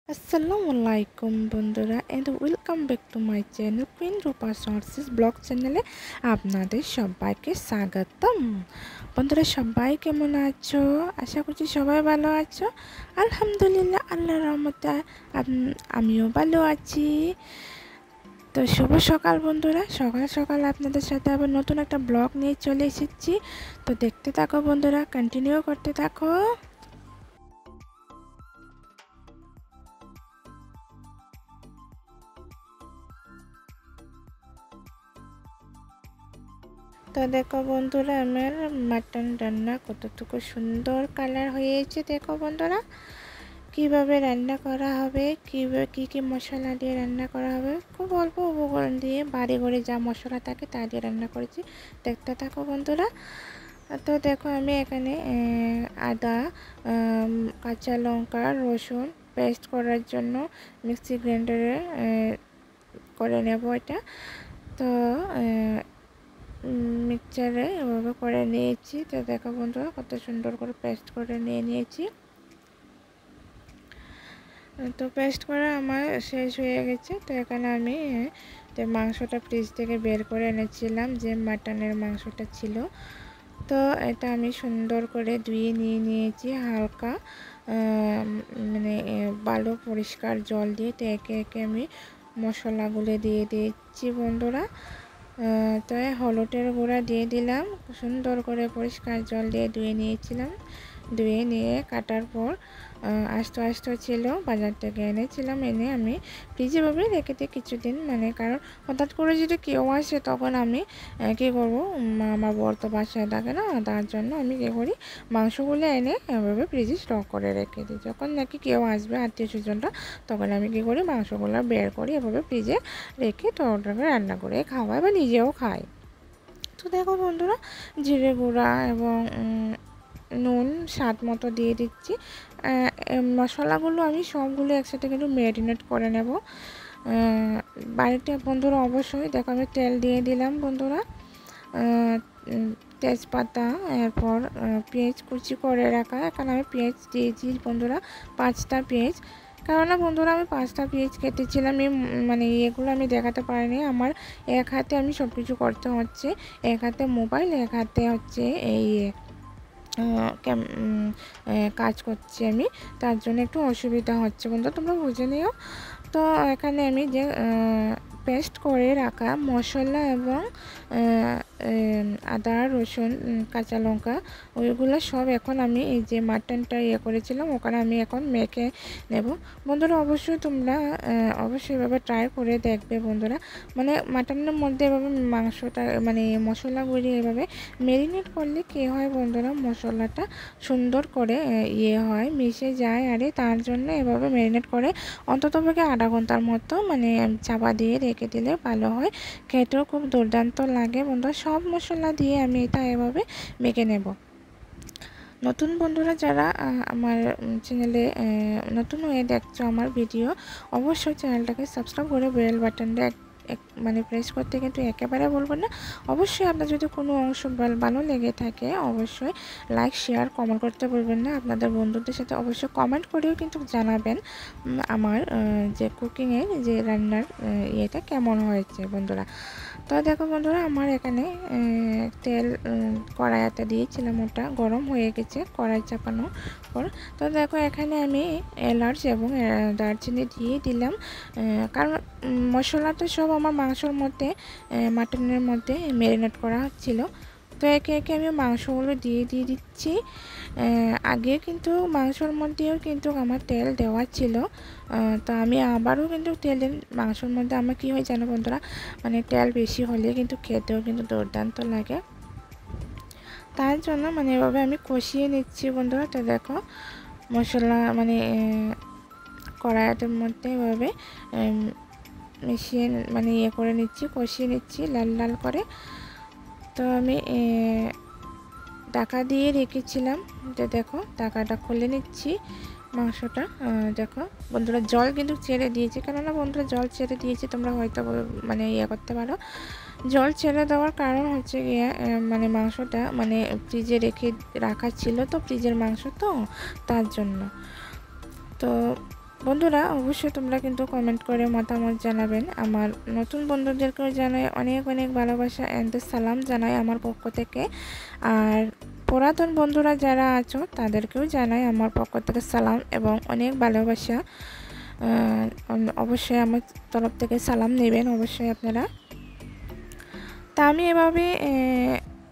আসসালামু আলাইকুম বন্ধুরা and welcome back to my channel queen Rupa shorts blog চ্যানেলে আপনাদের সবাইকে স্বাগতম। বন্ধুরা সবাই কেমন আছো? আশা করছি সবাই ভালো আছো। আলহামদুলিল্লাহ, আল্লাহর রহমতে আমিও ভালো আছি। তো শুভ সকাল বন্ধুরা, সকাল সকাল আপনাদের সাথে আবার নতুন একটা ব্লগ নিয়ে চলে এসেছি। তো দেখতে থাকো বন্ধুরা, কন্টিনিউ করতে থাকো। তো দেখো বন্ধুরা, আমার মাটন রান্না কতটুকু সুন্দর কালার হয়েছে। দেখো বন্ধুরা, কিভাবে রান্না করা হবে, কী কী মশলা দিয়ে রান্না করা হবে, খুব অল্প উপকরণ দিয়ে বাড়ি ঘরে যা মশলা থাকে তা দিয়ে রান্না করেছি। দেখতে থাকো বন্ধুরা। তো দেখো আমি এখানে আদা, কাঁচা লঙ্কা, রসুন পেস্ট করার জন্য মিক্সি গ্রাইন্ডারে করে নেব এটা। তো মিক্সচারে এভাবে করে নিয়েছি। তো দেখো বন্ধুরা, কত সুন্দর করে পেস্ট করে নিয়েছি। তো পেস্ট করা আমার শেষ হয়ে গেছে। তো এখানে আমি মাংসটা ফ্রিজ থেকে বের করে এনেছিলাম, যে মাটনের মাংসটা ছিল। তো এটা আমি সুন্দর করে ধুয়ে নিয়েছি হালকা মানে ভালো পরিষ্কার জল দিয়ে। তো একে একে আমি মশলাগুলো দিয়ে দিচ্ছি বন্ধুরা। তো হলুদের গুঁড়া দিয়ে দিলাম, সুন্দর করে পরিষ্কার জল দিয়ে ধুয়ে নিয়েছিলাম। ধুয়ে নিয়ে কাটার পর আস্ত আস্ত ছিল, বাজার থেকে এনেছিলাম। এনে আমি ফ্রিজে ভাবে রেখে দিই কিছুদিন, মানে কারণ হঠাৎ করে যদি কেউ আসে তখন আমি কী করবো, আমার বর তো বাসায় থাকে না, তার জন্য আমি কী করি, মাংসগুলো এনে এভাবে ফ্রিজে স্টক করে রেখে দিই। যখন নাকি কেউ আসবে আত্মীয় স্বজনরা, তখন আমি কী করি, মাংসগুলো বের করি, এভাবে ফ্রিজে রেখে তো ওটাকে রান্না করে খাওয়াই বা নিজেও খাই। তো দেখো বন্ধুরা, জিরে গুঁড়া এবং নুন স্বাদ মতো দিয়ে দিচ্ছি। মশলাগুলো আমি সবগুলো একসাথে কিন্তু ম্যারিনেট করে নেব বাড়িতে বন্ধুরা। অবশ্যই দেখো আমি তেল দিয়ে দিলাম বন্ধুরা, তেজপাতা, এরপর পেঁয়াজ কুচি করে রাখা। এখানে আমি পেঁয়াজ দিয়েছি বন্ধুরা, 5টা পেঁয়াজ। কেননা বন্ধুরা আমি 5টা পেঁয়াজ কেটেছিলাম, মানে এগুলো আমি দেখাতে পারিনি। আমার এক হাতে আমি সব কিছু করতে হচ্ছে, এক হাতে মোবাইল, এক হাতে হচ্ছে এই কাজ করছি আমি, তার জন্য একটু অসুবিধা হচ্ছে বন্ধু, তোমরা বুঝে নিও। তো এখানে আমি যে পেস্ট করে রাখা মশলা এবং আদা, রসুন, কাঁচা লঙ্কা, ওইগুলো সব এখন আমি এই যে মাটনটা করেছিলাম ওখানে আমি এখন মেখে নেব বন্ধুরা। অবশ্যই তোমরা অবশ্যই এভাবে ট্রাই করে দেখবে বন্ধুরা। মানে মাটনের মধ্যে এভাবে মাংসটা মানে মশলাগুলি এভাবে ম্যারিনেট করলে কী হয় বন্ধুরা, মশলাটা সুন্দর করে হয়, মিশে যায়। আরে তার জন্য এভাবে ম্যারিনেট করে অন্ততপক্ষে আধা ঘন্টার মতো মানে চাপা দিয়ে রেখে দিলে ভালো হয়, খেতেও খুব দুর্দান্ত লাগে বন্ধুরা। সব মশলা দিয়ে আমি এটা এভাবে মেখে নেব। নতুন বন্ধুরা যারা আমার চ্যানেলে নতুন হয়ে দেখছো আমার ভিডিও, অবশ্যই চ্যানেলটাকে সাবস্ক্রাইব করে বেল বাটনটা মানে প্রেস করতে কিন্তু একেবারে বলবো না। অবশ্যই আপনার যদি কোনো অংশ ভালো লেগে থাকে অবশ্যই লাইক, শেয়ার, কমেন্ট করতে বলবেন না। আপনাদের বন্ধুদের সাথে অবশ্যই কমেন্ট করেও কিন্তু জানাবেন আমার যে কুকিংয়ের যে রান্নার ইয়েটা কেমন হয়েছে বন্ধুরা। তো দেখো বন্ধুরা, আমার এখানে তেল কড়াইতে দিয়েছিলাম, ওটা গরম হয়ে গেছে কড়াই চাপানোর পর। তো দেখো এখানে আমি এলাচ এবং দারচিনি দিয়ে দিলাম, কারণ মশলাটা সব আমার মাংসর মধ্যে মাটনের মধ্যে ম্যারিনেট করা হচ্ছিল। তো একে একে আমি মাংসগুলো দিয়ে দিচ্ছি। আগে কিন্তু মাংসর মধ্যেও কিন্তু আমার তেল দেওয়া ছিল, তো আমি আবারও কিন্তু তেল মাংসর মধ্যে আমার কী হয় জানো বন্ধুরা, মানে তেল বেশি হলে কিন্তু খেতেও কিন্তু দুর্দান্ত লাগে। তার জন্য মানে এভাবে আমি কষিয়ে নিচ্ছি বন্ধুরা। তো দেখো মশলা মানে কড়াইটার মধ্যে এভাবে মিশিয়ে মানে করে নিচ্ছি, কষিয়ে নিচ্ছি লাল লাল করে। তো আমি ঢাকা দিয়ে রেখেছিলাম, যে দেখো ঢাকাটা খুলে নিচ্ছি মাংসটা। দেখো বন্ধুরা, জল কিন্তু ছেড়ে দিয়েছে, কেননা বন্ধুরা জল ছেড়ে দিয়েছে, তোমরা হয়তো মানে করতে পারো। জল ছেড়ে দেওয়ার কারণ হচ্ছে গিয়ে মানে মাংসটা মানে ফ্রিজে রাখা ছিল, তো ফ্রিজের মাংস তো তার জন্য। তো বন্ধুরা অবশ্যই তোমরা কিন্তু কমেন্ট করে মতামত জানাবেন। আমার নতুন বন্ধুদেরকেও জানাই অনেক অনেক ভালোবাসা এন্ড সালাম জানাই আমার পক্ষ থেকে। আর পুরাতন বন্ধুরা যারা আছো তাদেরকেও জানাই আমার পক্ষ থেকে সালাম এবং অনেক ভালোবাসা। অবশ্যই আমার তরফ থেকে সালাম নেবেন অবশ্যই আপনারা। তা আমি এভাবে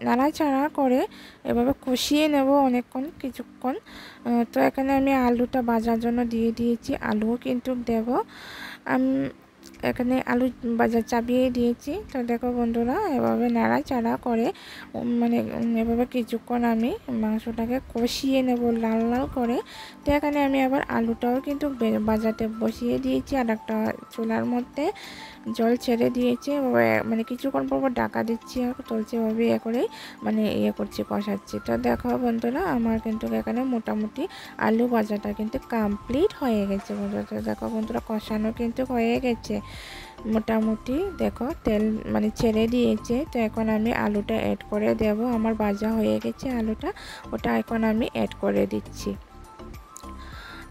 নাড়াচাড়া করে এভাবে কষিয়ে নেব অনেকক্ষণ কিছুক্ষণ। তো এখানে আমি আলুটা ভাজার জন্য দিয়ে দিয়েছি, আলুও কিন্তু দেব। আমি এখানে আলু ভাজা চাপিয়ে দিয়েছি। তো দেখো বন্ধুরা এভাবে নাড়াচাড়া করে মানে এভাবে কিছুক্ষণ আমি মাংসটাকে কষিয়ে নেব লাল লাল করে। তো এখানে আমি আবার আলুটাও কিন্তু ভাজাতে বসিয়ে দিয়েছি আর একটা চুলার মধ্যে জল ছেড়ে দিয়েছি। মানে কিছুক্ষণ পর ঢাকা দিচ্ছি আর চলছে এভাবে করেই মানে করছি কষাচ্ছি। তো দেখো বন্ধুরা আমার কিন্তু এখানে মোটামুটি আলু ভাজাটা কিন্তু কমপ্লিট হয়ে গেছে বন্ধুরা। তো দেখো বন্ধুরা কষানো কিন্তু হয়ে গেছে মোটামুটি। দেখো তেল মানে ছেড়ে দিয়েছে। তো এখন আমি আলুটা অ্যাড করে দেব। আমার ভাজা হয়ে গেছে আলুটা, ওটা এখন আমি অ্যাড করে দিচ্ছি।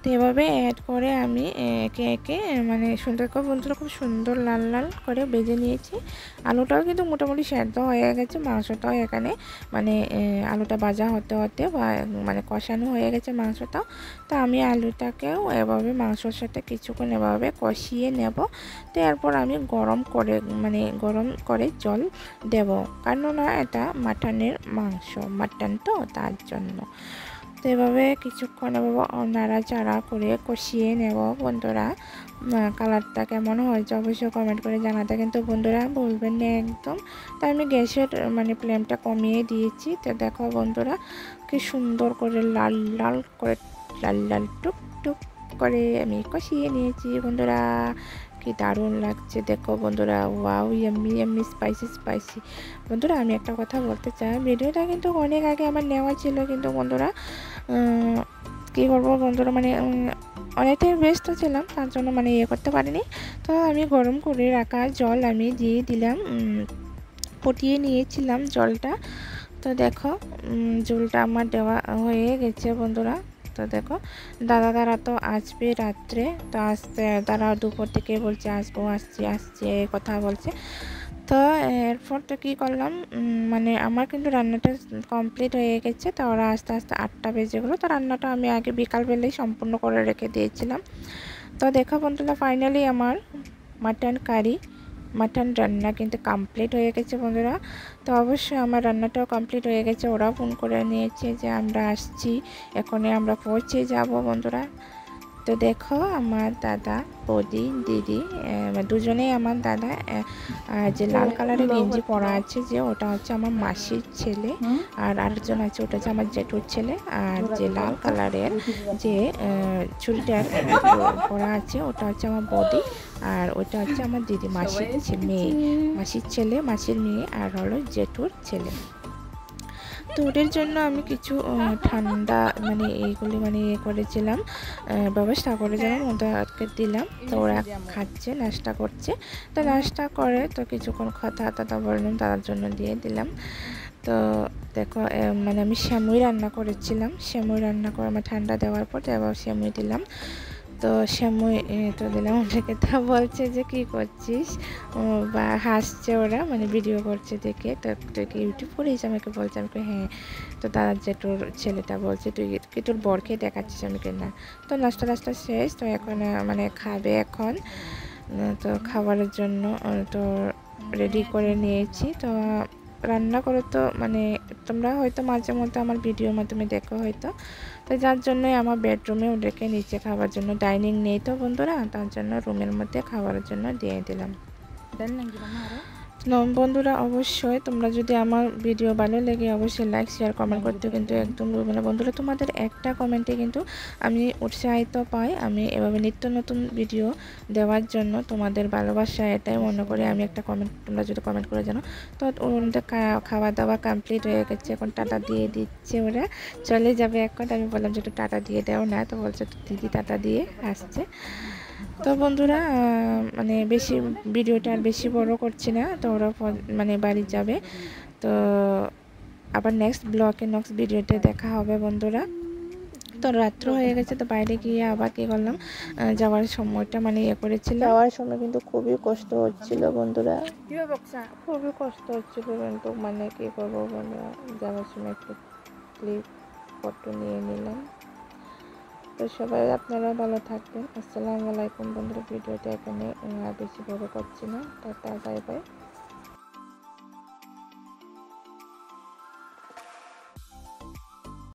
তো এভাবে অ্যাড করে আমি একে একে মানে সুন্দর করে বন্ধুরা খুব সুন্দর লাল লাল করে ভেজে নিয়েছি। আলুটাও কিন্তু মোটামুটি সেদ্ধ হয়ে গেছে, মাংসটাও এখানে মানে আলুটা ভাজা হতে হতে মানে কষানো হয়ে গেছে মাংসটাও। তো আমি আলুটাকেও এভাবে মাংসর সাথে কিছুক্ষণ এভাবে কষিয়ে নেব। তো এরপর আমি গরম করে জল দেব, কেননা এটা মাটনের মাংস, মাটন তো তার জন্য। তো এভাবে কিছুক্ষণ এভাবে নাড়াচাড়া করে কষিয়ে নেব বন্ধুরা। কালারটা কেমন হয়েছে অবশ্যই কমেন্ট করে জানাতে কিন্তু বন্ধুরা বলবেন না একদম। তাই আমি গ্যাসের মানে ফ্লেমটা কমিয়ে দিয়েছি। তো দেখো বন্ধুরা কি সুন্দর করে লাল লাল করে লাল লাল টুক টুক করে আমি কষিয়ে নিয়েছি বন্ধুরা। কি দারুণ লাগছে দেখো বন্ধুরা, wow yummy yummy spicy spicy. বন্ধুরা আমি একটা কথা বলতে চাই, ভিডিওটা কিন্তু অনেক আগে আমার নেওয়া ছিল কিন্তু বন্ধুরা কী করবো বন্ধুরা মানে অনেকটাই ব্যস্ত ছিলাম তার জন্য মানে করতে পারিনি। তো আমি গরম করে রাখা জল আমি দিয়ে দিলাম, ফুটিয়ে নিয়েছিলাম জলটা। তো দেখো জলটা আমার দেওয়া হয়ে গেছে বন্ধুরা। তো দেখো দাদা তো আসবে রাত্রে, তো আসতে তারা দুপুর থেকে বলছে আসবো আসছি আসছি কথা বলছে। তো এরপর তো কী করলাম মানে আমার কিন্তু রান্নাটা কমপ্লিট হয়ে গেছে। তো ওরা আস্তে আস্তে 8টা বেজে গেলো। তো রান্নাটা আমি আগে বিকালবেলায় সম্পূর্ণ করে রেখে দিয়েছিলাম। তো দেখো বন্ধুরা ফাইনালি আমার মাটন রান্না কিন্তু কমপ্লিট হয়ে গেছে বন্ধুরা। তো অবশ্যই আমার রান্নাটাও কমপ্লিট হয়ে গেছে। ওরা ফোন করে নিয়েছে যে আমরা আসছি, এখনই আমরা পৌঁছে যাব বন্ধুরা। তো দেখো আমার দাদা বৌদি দিদি দুজনেই আমার দাদা। যে লাল কালারের গেঞ্জি পরা আছে যে ওটা হচ্ছে আমার মাসির ছেলে, আর আরেকজন আছে ওটা হচ্ছে আমার জেঠুর ছেলে। আর যে লাল কালারের যে চুড়িদার পরা আছে ওটা হচ্ছে আমার বৌদি, আর ওটা হচ্ছে আমার দিদি মাসির মেয়ে, মাসির ছেলে মাসির মেয়ে, আর হলো জেঠুর ছেলে। তো ওদের জন্য আমি কিছু ঠান্ডা মানে এইগুলি মানে করেছিলাম, ব্যবস্থা করেছিলাম, ওদেরকে দিলাম। তো ওরা খাচ্ছে, নাস্তা করছে। তো নাস্তা করে তো কিছুক্ষণ কথা বললাম, তার জন্য দিয়ে দিলাম। তো দেখো মানে আমি সেমুই রান্না করেছিলাম, সেমুই রান্না করে আমার ঠান্ডা দেওয়ার পর এবার সেমুই দিলাম। তো সেমুই তো দিলাম, ওদেরকে তা বলছে যে কী করছিস, বা হাসছে ওরা মানে ভিডিও করছে দেখে। তো তুই কি ইউটিউব করিস আমাকে বলছে, আমাকে হ্যাঁ। তো তার যে তোর ছেলেটা বলছে তুই কি তোর বরকে দেখাচ্ছিস, আমাকে না। তো নাস্তা শেষ, তো এখন মানে খাবে এখন। তো খাবারের জন্য তো রেডি করে নিয়েছি। তো রান্না করে তো মানে তোমরা হয়তো মাঝে মধ্যে আমার ভিডিওর মাধ্যমে দেখো হয়তো। তো যার জন্যই আমার বেডরুমে ওদেরকে নিচে খাবার জন্য, ডাইনিং নেই তো বন্ধুরা, তার জন্য রুমের মধ্যে খাবারের জন্য দিয়ে দিলাম। বন্ধুরা অবশ্যই তোমরা যদি আমার ভিডিও ভালো লেগে অবশ্যই লাইক শেয়ার কমেন্ট করতে কিন্তু একদম ভুলবে না বন্ধুরা। তোমাদের একটা কমেন্টে কিন্তু আমি উৎসাহিত পাই, আমি এভাবে নিত্য নতুন ভিডিও দেওয়ার জন্য তোমাদের ভালোবাসা এটাই মনে করি আমি একটা কমেন্ট, তোমরা যদি কমেন্ট করে জানো। তো ওদের খাওয়া দাওয়া কমপ্লিট হয়ে গেছে, এখন টাটা দিয়ে দিচ্ছে, ওরা চলে যাবে এখন। আমি বললাম যে একটু টাটা দিয়ে দাও না, তো বলছে দিদি টাটা দিয়ে আসছে। তো বন্ধুরা মানে বেশি ভিডিওটা আর বেশি বড় করছি না, তো ওরা মানে বাড়ি যাবে। তো আবার নেক্সট ভিডিওতে দেখা হবে বন্ধুরা। তো রাত্র হয়ে গেছে, তো বাইরে গিয়ে আবার কী করলাম, যাওয়ার সময়টা মানে করেছিলাম। যাওয়ার সময় কিন্তু খুবই কষ্ট হচ্ছিল বন্ধুরা, খুবই কষ্ট হচ্ছিল, কিন্তু মানে কী করবো বন্ধুরা, যাওয়ার সময় একটু ক্লিপ ফটো নিয়ে নিলাম। তো সবাই আপনারা ভালো থাকবেন। আসসালামু আলাইকুম বন্ধুরা, ভিডিওটা এখানে বেশি বড় করছি না। Tata, bye bye.